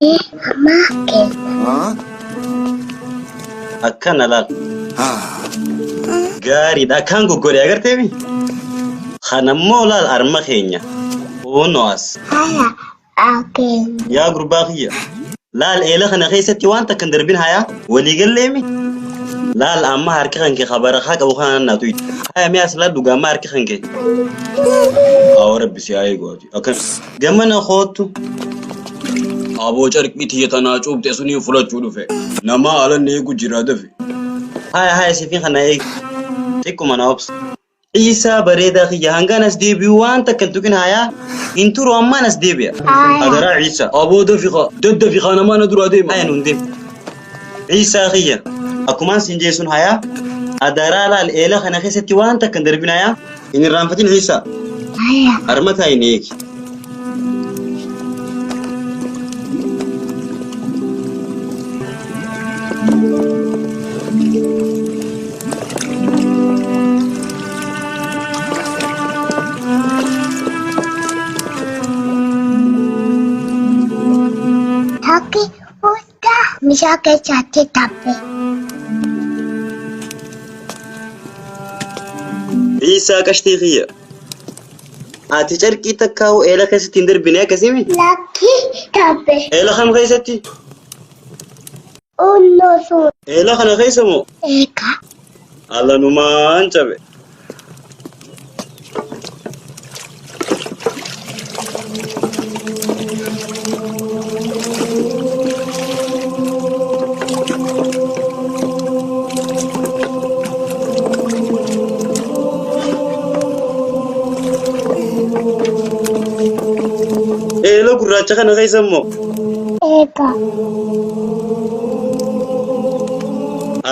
Market. Akkana laal. Gaariidha akkaan goggolee agarteemi. Kanammoo laal arma keenya. Oonoo as. Haya. Okay. Yaa gurbaa kiyya. Laal eela kana keessatti waan takka hin darbin hayaa walii galleemi. Laal amma harki kan kee khabara haa qabu kana naatu itti. Haya mi'a as laal dhugaa amma harki kan kee. Awwa rabbi si haa eeguuti. Akkan gammana kootu. Aboo carqii tanaa cuubte sunii fudhachuu dhufe. Nama alanni eegu jira dafe. Haya siifin kana eegi. Xiqquma na obsa. Isa bareedaa kiyya hangaan as deebi'u waan takka hin tuqin hayaa. Inturu ammaan as deebi'a. Adaraa Isa. Aboo dafiqa. Daddafiqa namaan duraa deema. Haya nuun deema. Isa kiyya. Akkumaan siin jeesun hayaa. Adaraa laal eela kana keessatti waan takka hin darbin hayaa. Hin irraanfatin Isa. Haya. Harmataa hin eegi. Tapi udah bisa kecacit tapi. Isa kashtii kiyya. Ati carqii takkaa'u eela keessatti hin darbine akkasimi? Laki tapi. Eela kam keessatti? Uno sun. Eela kana keessa moo? Eka. Allanumaan cabe. Eela gurraacha kana keessa moo? Eka.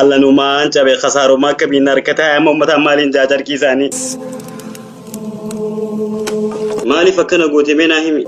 Allanumaan cabe khasaarumaa akka biin harkataa amma uummataan maaliin jaajarkii isaanii. Maaliif akkana goote mee naa himi?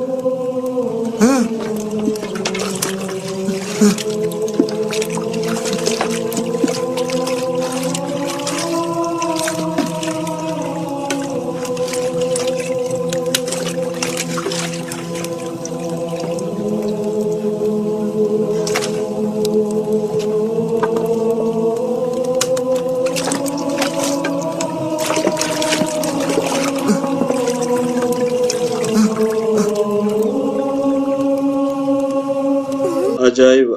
Ajaa'iba!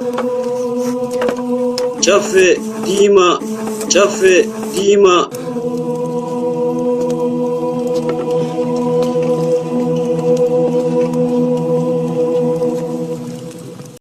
Caffee diimaa!